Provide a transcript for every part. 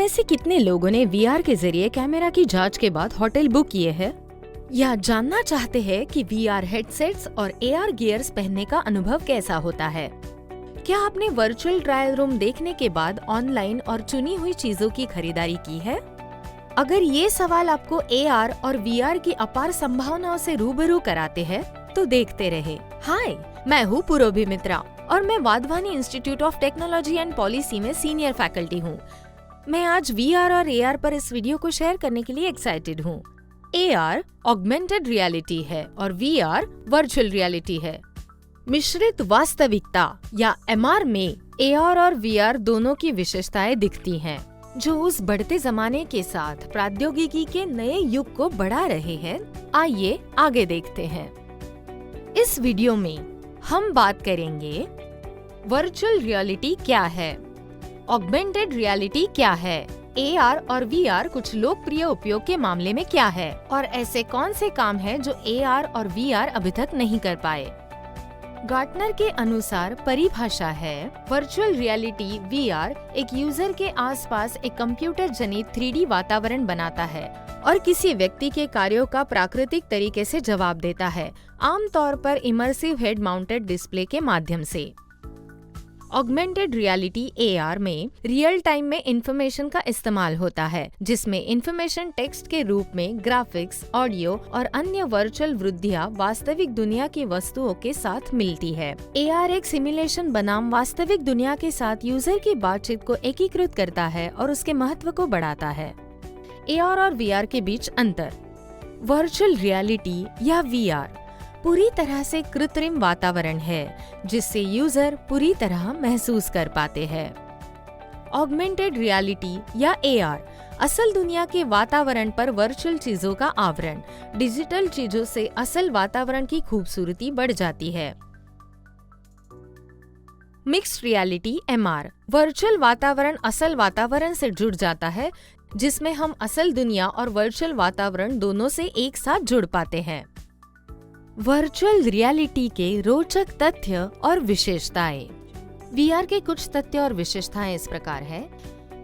से कितने लोगों ने वीआर के जरिए कैमरा की जांच के बाद होटल बुक किए हैं? या जानना चाहते हैं कि वीआर हेडसेट्स और एआर गियर्स पहनने का अनुभव कैसा होता है? क्या आपने वर्चुअल ट्रायल रूम देखने के बाद ऑनलाइन और चुनी हुई चीजों की खरीदारी की है? अगर ये सवाल आपको एआर और वीआर की अपार संभावनाओं से रूबरू कराते हैं, तो देखते रहे। हाय, मैं हूँ पुरोभी मित्रा और मैं Wadhwani institute of technology and policy में सीनियर फैकल्टी हूँ। मैं आज वीआर और एआर पर इस वीडियो को शेयर करने के लिए एक्साइटेड हूँ। एआर ऑगमेंटेड रियलिटी है और वीआर वर्चुअल रियलिटी है। मिश्रित वास्तविकता या एमआर में एआर और वीआर दोनों की विशेषताएं दिखती हैं, जो उस बढ़ते जमाने के साथ प्रौद्योगिकी के नए युग को बढ़ा रहे हैं। आइए आगे देखते हैं। इस वीडियो में हम बात करेंगे वर्चुअल रियलिटी क्या है, ऑगमेंटेड रियलिटी क्या है, एआर और वीआर कुछ लोकप्रिय उपयोग के मामले में क्या है और ऐसे कौन से काम हैं जो एआर और वीआर अभी तक नहीं कर पाए। गार्टनर के अनुसार परिभाषा है, वर्चुअल रियलिटी वीआर एक यूजर के आसपास एक कंप्यूटर जनित 3D वातावरण बनाता है और किसी व्यक्ति के कार्यों का प्राकृतिक तरीके से जवाब देता है, आमतौर पर इमर्सिव हेड माउंटेड डिस्प्ले के माध्यम से। ऑगमेंटेड रियलिटी एआर में रियल टाइम में इंफॉर्मेशन का इस्तेमाल होता है, जिसमें इंफॉर्मेशन टेक्स्ट के रूप में ग्राफिक्स, ऑडियो और अन्य वर्चुअल वृद्धियां वास्तविक दुनिया की वस्तुओं के साथ मिलती है। एआर एक सिमुलेशन बनाम वास्तविक दुनिया के साथ यूजर की बातचीत को एकीकृत करता है और उसके महत्व को बढ़ाता है। एआर और वीआर के बीच अंतर। वर्चुअल रियलिटी या वीआर पूरी तरह से कृत्रिम वातावरण है, जिससे यूजर पूरी तरह महसूस कर पाते हैं। ऑगमेंटेड रियलिटी या एआर असल दुनिया के वातावरण पर वर्चुअल चीजों का आवरण। डिजिटल चीजों से असल वातावरण की खूबसूरती बढ़ जाती है। मिक्स्ड रियलिटी एमआर वर्चुअल वातावरण असल वातावरण से जुड़ जाता है, जिसमें हम असल दुनिया और वर्चुअल वातावरण दोनों से एक साथ जुड़ पाते हैं। वर्चुअल रियलिटी के रोचक तथ्य और विशेषताएं। वीआर के कुछ तथ्य और विशेषताएं इस प्रकार है।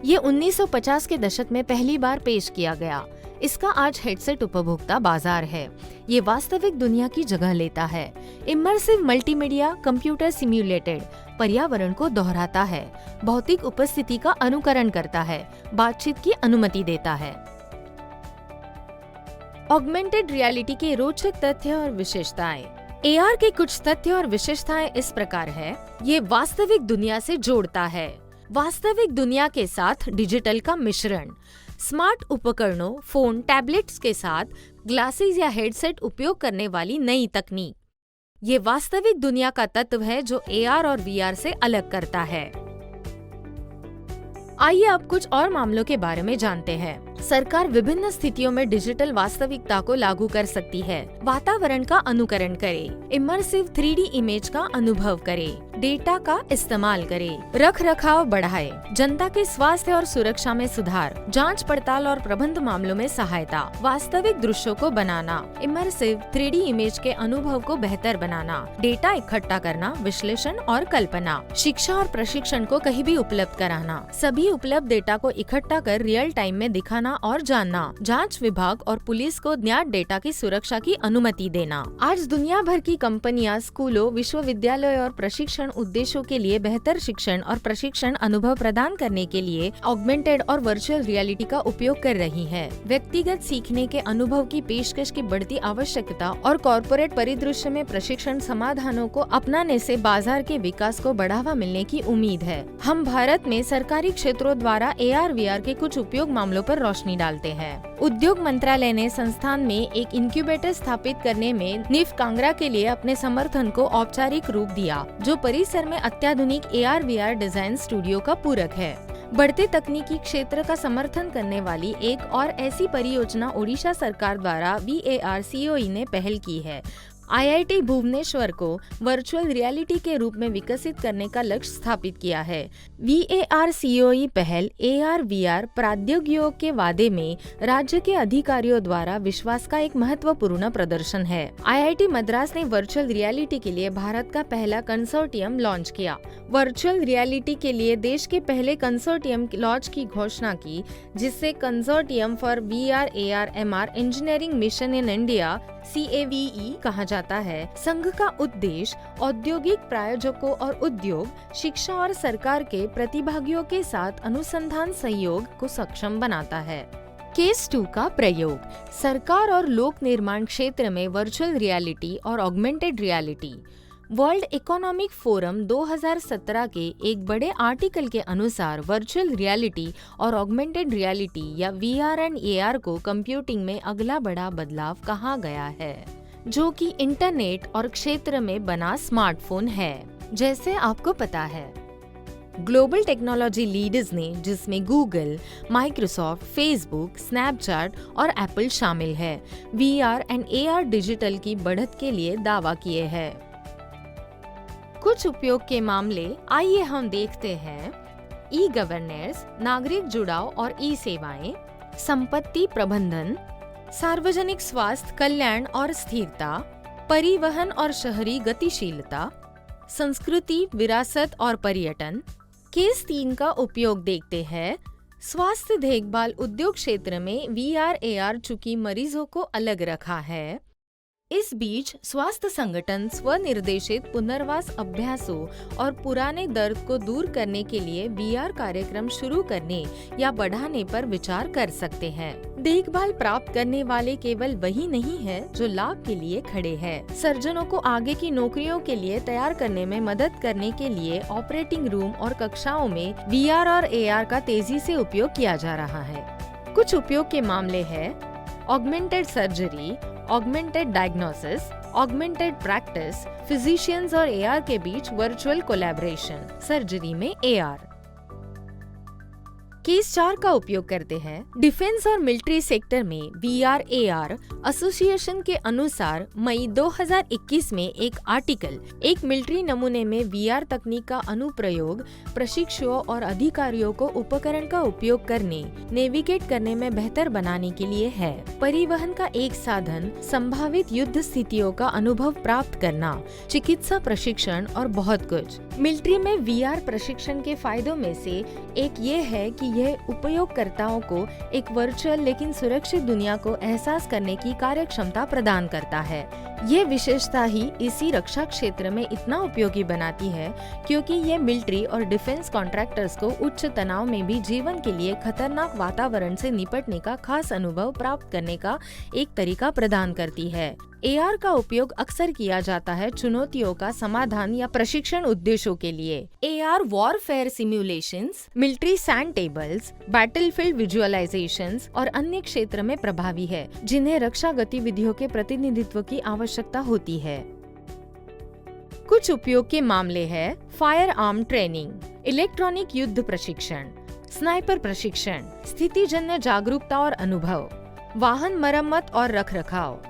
ये 1950 के दशक में पहली बार पेश किया गया। इसका आज हेडसेट उपभोक्ता बाजार है। ये वास्तविक दुनिया की जगह लेता है। इमर्सिव मल्टीमीडिया कंप्यूटर सिम्युलेटेड पर्यावरण को दोहराता है, भौतिक उपस्थिति का अनुकरण करता है, बातचीत की अनुमति देता है। ऑगमेंटेड रियलिटी के रोचक तथ्य और विशेषताएं। एआर के कुछ तथ्य और विशेषताएं इस प्रकार है। ये वास्तविक दुनिया से जोड़ता है, वास्तविक दुनिया के साथ डिजिटल का मिश्रण, स्मार्ट उपकरणों, फोन, टैबलेट्स के साथ ग्लासेस या हेडसेट उपयोग करने वाली नई तकनीक। ये वास्तविक दुनिया का तत्व है जो एआर और वीआर से अलग करता है। आइए अब कुछ और मामलों के बारे में जानते हैं। सरकार विभिन्न स्थितियों में डिजिटल वास्तविकता को लागू कर सकती है। वातावरण का अनुकरण करे, इमर्सिव 3D इमेज का अनुभव करे, डेटा का इस्तेमाल करे, रख रखाव बढ़ाए, जनता के स्वास्थ्य और सुरक्षा में सुधार, जांच पड़ताल और प्रबंध मामलों में सहायता, वास्तविक दृश्यों को बनाना, इमर्सिव 3D इमेज के अनुभव को बेहतर बनाना, डेटा इकट्ठा करना, विश्लेषण और कल्पना, शिक्षा और प्रशिक्षण को कहीं भी उपलब्ध कराना, सभी उपलब्ध डेटा को इकट्ठा कर रियल टाइम में दिखाना और जानना, जांच विभाग और पुलिस को ज्ञात डेटा की सुरक्षा की अनुमति देना। आज दुनिया भर की कंपनियां स्कूलों, विश्वविद्यालयों और प्रशिक्षण उद्देश्यों के लिए बेहतर शिक्षण और प्रशिक्षण अनुभव प्रदान करने के लिए ऑगमेंटेड और वर्चुअल रियलिटी का उपयोग कर रही है। व्यक्तिगत सीखने के अनुभव की पेशकश की बढ़ती आवश्यकता और कॉर्पोरेट परिदृश्य में प्रशिक्षण समाधानों को अपनाने से बाजार के विकास को बढ़ावा मिलने की उम्मीद है। हम भारत में सरकारी क्षेत्रों द्वारा एआर वीआर के कुछ उपयोग मामलों पर रोशनी डालते हैं। उद्योग मंत्रालय ने संस्थान में एक इनक्यूबेटर स्थापित करने में निफ कांगड़ा के लिए अपने समर्थन को औपचारिक रूप दिया, जो परिसर में अत्याधुनिक एआर वीआर डिजाइन स्टूडियो का पूरक है। बढ़ते तकनीकी क्षेत्र का समर्थन करने वाली एक और ऐसी परियोजना ओडिशा सरकार द्वारा VARCOE ने पहल की है। आईआईटी भुवनेश्वर को वर्चुअल रियलिटी के रूप में विकसित करने का लक्ष्य स्थापित किया है। VAR-COE पहल AR/VR प्रौद्योगिकियों के वादे में राज्य के अधिकारियों द्वारा विश्वास का एक महत्वपूर्ण प्रदर्शन है। आईआईटी मद्रास ने वर्चुअल रियलिटी के लिए भारत का पहला कंसोर्टियम लॉन्च किया। वर्चुअल रियलिटी के लिए देश के पहले कंसोर्टियम लॉन्च की घोषणा की, जिससे consortium for VR/AR/MR engineering mission in India CAVE कहा जाता है। संघ का उद्देश्य औद्योगिक प्रायोजकों और उद्योग, शिक्षा और सरकार के प्रतिभागियों के साथ अनुसंधान सहयोग को सक्षम बनाता है। केस 2 का प्रयोग, सरकार और लोक निर्माण क्षेत्र में वर्चुअल रियलिटी और augmented reality. World economic forum 2017 के एक बड़े आर्टिकल के अनुसार वर्चुअल रियलिटी और ऑगमेंटेड रियलिटी या VR एंड AR को कंप्यूटिंग में अगला बड़ा बदलाव कहा गया है, जो कि इंटरनेट और क्षेत्र में बना स्मार्टफोन है। जैसे आपको पता है, ग्लोबल टेक्नोलॉजी लीडर्स ने, जिसमें गूगल, माइक्रोसॉफ्ट, फेसबुक, स्नैपचैट और एप्पल शामिल है, VR एंड AR डिजिटल की बढ़त के लिए दावा किए हैं। कुछ उपयोग के मामले आइए हम देखते हैं। ई गवर्नेंस, नागरिक जुड़ाव और ई सेवाएं, संपत्ति प्रबंधन, सार्वजनिक स्वास्थ्य, कल्याण और स्थिरता, परिवहन और शहरी गतिशीलता, संस्कृति, विरासत और पर्यटन। केस 3 का उपयोग देखते हैं। स्वास्थ्य देखभाल उद्योग क्षेत्र में VR/AR चूंकि मरीजों को अलग रखा है, इस बीच स्वास्थ्य संगठन स्वनिर्देशित पुनर्वास अभ्यासों और पुराने दर्द को दूर करने के लिए VR कार्यक्रम शुरू करने या बढ़ाने पर विचार कर सकते हैं। देखभाल प्राप्त करने वाले केवल वही नहीं है जो लाभ के लिए खड़े हैं। सर्जनों को आगे की नौकरियों के लिए तैयार करने में मदद करने के लिए ऑपरेटिंग रूम और कक्षाओं में VR और AR का तेजी से उपयोग किया जा रहा है। कुछ उपयोग के मामले हैं: augmented surgery, augmented diagnosis, augmented practice, physicians और AR के बीच वर्चुअल कोलैबोरेशन, सर्जरी में AR। केस 4 का उपयोग करते हैं। डिफेंस और मिलिट्री सेक्टर में VR/AR एसोसिएशन के अनुसार मई 2021 में एक आर्टिकल एक मिलिट्री नमूने में VR तकनीक का अनुप्रयोग प्रशिक्षुओं और अधिकारियों को उपकरण का उपयोग करने, नेविगेट करने में बेहतर बनाने के लिए है। परिवहन का एक साधन, संभावित युद्ध स्थितियों का अनुभव प्राप्त करना, चिकित्सा प्रशिक्षण और बहुत कुछ। मिलिट्री में VR प्रशिक्षण के फायदों में से एक ये है कि यह उपयोगकर्ताओं को एक वर्चुअल लेकिन सुरक्षित दुनिया को एहसास करने की कार्यक्षमता प्रदान करता है। ये विशेषता ही इसी रक्षा क्षेत्र में इतना उपयोगी बनाती है क्योंकि ये मिलिट्री और डिफेंस कॉन्ट्रैक्टर्स को उच्च तनाव में भी जीवन के लिए खतरनाक वातावरण से निपटने का खास अनुभव प्राप्त करने का एक तरीका प्रदान करती है। AR का उपयोग अक्सर किया जाता है चुनौतियों का समाधान या प्रशिक्षण उद्देश्यों के लिए। AR warfare simulations, military sand tables, battlefield visualisations और अन्य क्षेत्र में प्रभावी है जिन्हें रक्षा गतिविधियों के प्रतिनिधित्व की आवश्यकता होती है। कुछ उपयोग के मामले हैं: फायर आर्म ट्रेनिंग, इलेक्ट्रॉनिक युद्ध प्रशिक्षण, स्नाइपर प्रशिक्षण, स्थितिजन्य जागरूकता और अनुभव, वाहन मरम्मत और रखरखाव।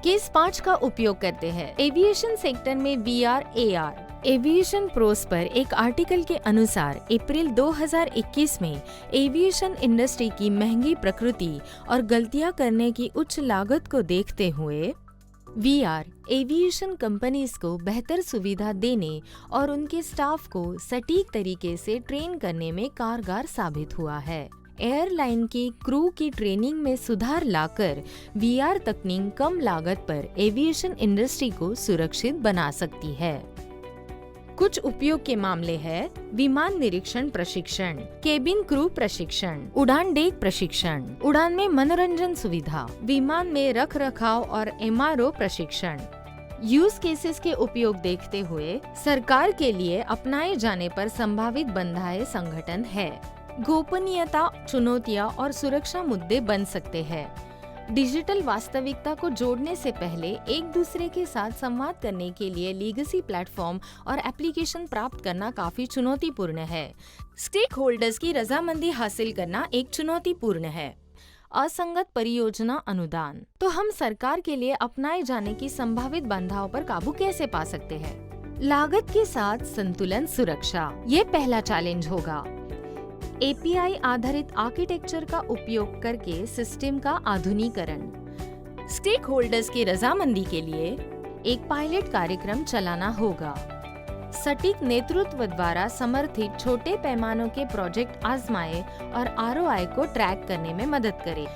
केस 5 का उपयोग करते हैं। एविएशन सेक्टर में VR/AR। एविएशन प्रोस पर एक आर्टिकल के अनुसार अप्रैल 2021 में एविएशन इंडस्ट्री की महंगी प्रकृति और गलतियां करने की उच्च लागत को देखते हुए VR एविएशन कंपनीज को बेहतर सुविधा देने और उनके स्टाफ को सटीक तरीके से ट्रेन करने में कारगर साबित हुआ है। एयरलाइन की क्रू की ट्रेनिंग में सुधार लाकर VR तकनीक कम लागत पर एविएशन इंडस्ट्री को सुरक्षित बना सकती है। कुछ उपयोग के मामले हैं: विमान निरीक्षण प्रशिक्षण, केबिन क्रू प्रशिक्षण, उड़ान डेक प्रशिक्षण, उड़ान में मनोरंजन सुविधा, विमान में रखरखाव और MRO प्रशिक्षण। यूज केसेस के उपयोग देखते हुए सरकार के लिए अपनाए जाने पर संभावित बंधाए संगठन है। गोपनीयता, चुनौतियां और सुरक्षा मुद्दे बन सकते हैं। डिजिटल वास्तविकता को जोड़ने से पहले एक दूसरे के साथ संवाद करने के लिए लीगेसी प्लेटफॉर्म और एप्लीकेशन प्राप्त करना काफी चुनौतीपूर्ण है। स्टेक होल्डर्स की रजामंदी हासिल करना एक चुनौतीपूर्ण है। असंगत परियोजना अनुदान। तो हम सरकार के लिए अपनाए जाने की संभावित बाधाओं पर काबू कैसे पा सकते हैं? लागत के साथ संतुलन सुरक्षा, ये पहला चैलेंज होगा। एपीआई आधारित आर्किटेक्चर का उपयोग करके सिस्टम का आधुनिकीकरण। स्टेक होल्डर्स की रजामंदी के लिए एक पायलट कार्यक्रम चलाना होगा। सटीक नेतृत्व द्वारा समर्थित छोटे पैमानों के प्रोजेक्ट आजमाए और आरओआई को ट्रैक करने में मदद करे।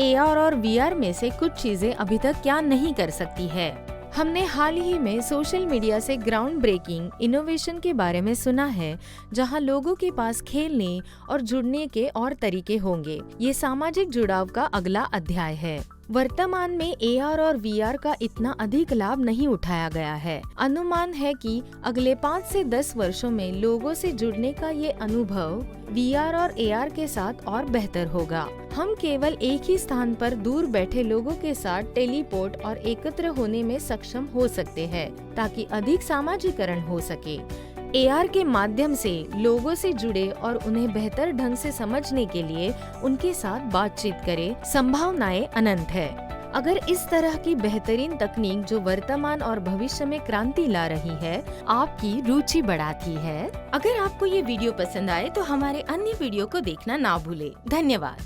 एआर और वीआर में से कुछ चीजें अभी तक क्या नहीं कर सकती है? हमने हाल ही में सोशल मीडिया से ग्राउंड ब्रेकिंग इनोवेशन के बारे में सुना है, जहां लोगों के पास खेलने और जुड़ने के और तरीके होंगे। ये सामाजिक जुड़ाव का अगला अध्याय है। वर्तमान में एआर और वीआर का इतना अधिक लाभ नहीं उठाया गया है। अनुमान है कि अगले 5 से 10 वर्षों में लोगों से जुड़ने का ये अनुभव वीआर और एआर के साथ और बेहतर होगा। हम केवल एक ही स्थान पर दूर बैठे लोगों के साथ टेलीपोर्ट और एकत्र होने में सक्षम हो सकते हैं, ताकि अधिक सामाजिकरण हो सके। एआर के माध्यम से लोगों से जुड़े और उन्हें बेहतर ढंग से समझने के लिए उनके साथ बातचीत करें। संभावनाएं अनंत है। अगर इस तरह की बेहतरीन तकनीक जो वर्तमान और भविष्य में क्रांति ला रही है, आपकी रुचि बढ़ाती है। अगर आपको ये वीडियो पसंद आए तो हमारे अन्य वीडियो को देखना ना भूले। धन्यवाद।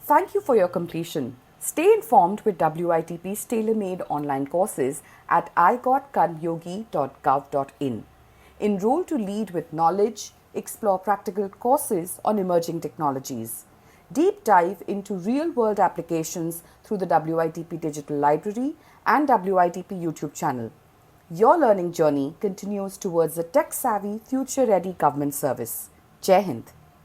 Thank you for your completion. Stay informed with WITP's tailor-made online courses at igotkarmyogi.gov.in. Enroll to lead with knowledge, explore practical courses on emerging technologies. Deep dive into real-world applications through the WITP Digital Library and WITP YouTube channel. Your learning journey continues towards a tech-savvy, future-ready government service. Jai Hind.